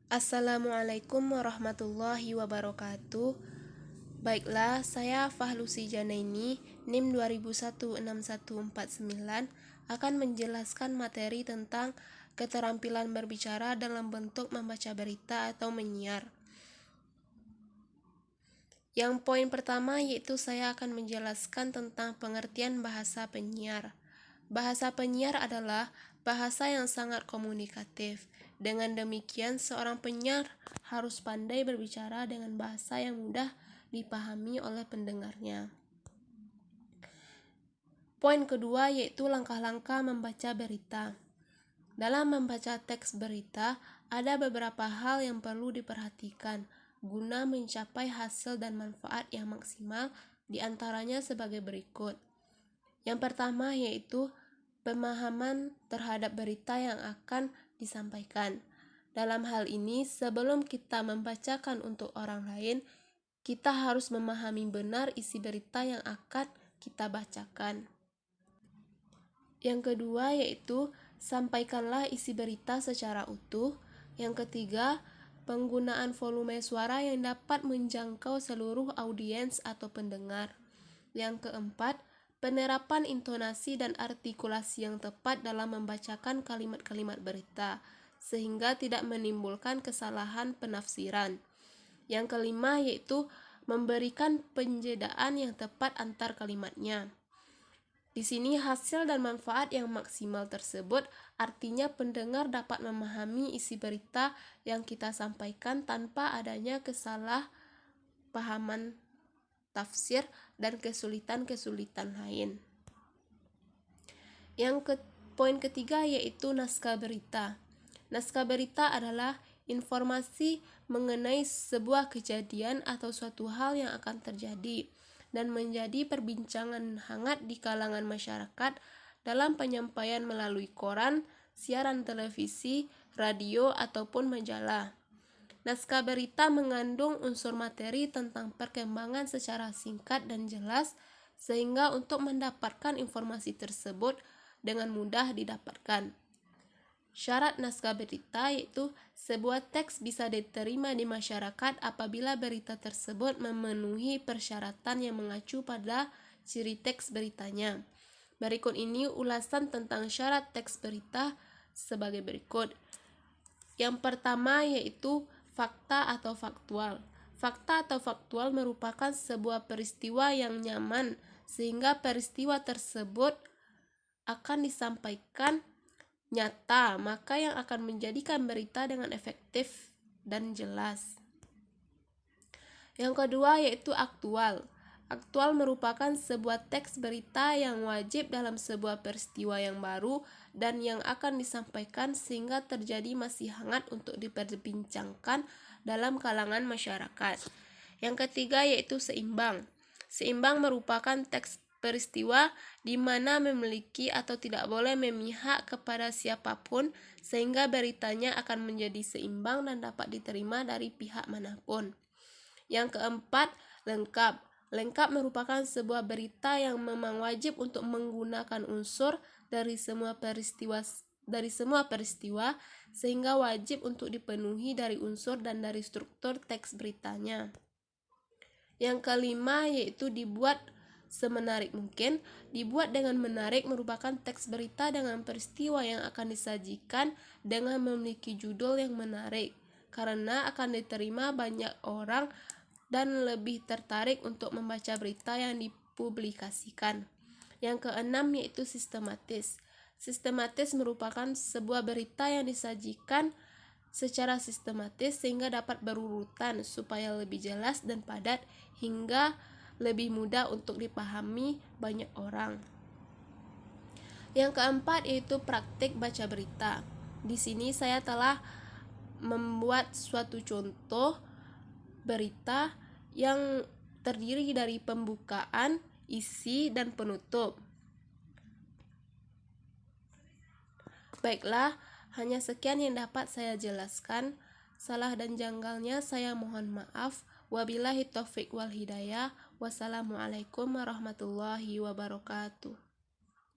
Assalamualaikum warahmatullahi wabarakatuh. Baiklah, saya Fahlusi Janaini, NIM 20016149, akan menjelaskan materi tentang keterampilan berbicara dalam bentuk membaca berita atau menyiar. Yang poin pertama yaitu saya akan menjelaskan tentang pengertian bahasa penyiar. Bahasa penyiar adalah bahasa yang sangat komunikatif. Dengan demikian, seorang penyiar harus pandai berbicara dengan bahasa yang mudah dipahami oleh pendengarnya. Poin kedua yaitu langkah-langkah membaca berita. Dalam membaca teks berita, ada beberapa hal yang perlu diperhatikan guna mencapai hasil dan manfaat yang maksimal, diantaranya sebagai berikut. Yang pertama yaitu pemahaman terhadap berita yang akan disampaikan. Dalam hal ini, sebelum kita membacakan untuk orang lain, kita harus memahami benar isi berita yang akan kita bacakan. Yang kedua yaitu sampaikanlah isi berita secara utuh. Yang ketiga, penggunaan volume suara yang dapat menjangkau seluruh audiens atau pendengar. Yang keempat, penerapan intonasi dan artikulasi yang tepat dalam membacakan kalimat-kalimat berita, sehingga tidak menimbulkan kesalahan penafsiran. Yang kelima yaitu memberikan penjedaan yang tepat antar kalimatnya. Di sini hasil dan manfaat yang maksimal tersebut artinya pendengar dapat memahami isi berita yang kita sampaikan tanpa adanya kesalahpahaman tafsir dan kesulitan-kesulitan lain. Poin ketiga yaitu naskah berita. Naskah berita adalah informasi mengenai sebuah kejadian atau suatu hal yang akan terjadi dan menjadi perbincangan hangat di kalangan masyarakat dalam penyampaian melalui koran, siaran televisi, radio, ataupun majalah. Naskah berita mengandung unsur materi tentang perkembangan secara singkat dan jelas, sehingga untuk mendapatkan informasi tersebut dengan mudah didapatkan. Syarat naskah berita yaitu sebuah teks bisa diterima di masyarakat apabila berita tersebut memenuhi persyaratan yang mengacu pada ciri teks beritanya. Berikut ini ulasan tentang syarat teks berita sebagai berikut. Yang pertama yaitu fakta atau faktual. Fakta atau faktual merupakan sebuah peristiwa yang nyaman sehingga peristiwa tersebut akan disampaikan nyata, maka yang akan menjadikan berita dengan efektif dan jelas. Yang kedua yaitu aktual. Aktual merupakan sebuah teks berita yang wajib dalam sebuah peristiwa yang baru dan yang akan disampaikan sehingga terjadi masih hangat untuk diperbincangkan dalam kalangan masyarakat. Yang ketiga yaitu seimbang. Seimbang merupakan teks peristiwa di mana memiliki atau tidak boleh memihak kepada siapapun sehingga beritanya akan menjadi seimbang dan dapat diterima dari pihak manapun. Yang keempat, lengkap. Lengkap merupakan sebuah berita yang memang wajib untuk menggunakan unsur dari semua peristiwa sehingga wajib untuk dipenuhi dari unsur dan dari struktur teks beritanya. Yang kelima yaitu dibuat semenarik mungkin. Dibuat dengan menarik merupakan teks berita dengan peristiwa yang akan disajikan dengan memiliki judul yang menarik, karena akan diterima banyak orang dan lebih tertarik untuk membaca berita yang dipublikasikan. Yang keenam yaitu sistematis. Sistematis merupakan sebuah berita yang disajikan secara sistematis sehingga dapat berurutan supaya lebih jelas dan padat hingga lebih mudah untuk dipahami banyak orang. Yang keempat yaitu praktik baca berita. Di sini saya telah membuat suatu contoh berita yang terdiri dari pembukaan, isi, dan penutup. Baiklah, hanya sekian yang dapat saya jelaskan. Salah dan janggalnya saya mohon maaf. Wabillahi taufik wal hidayah. Wassalamualaikum warahmatullahi wabarakatuh.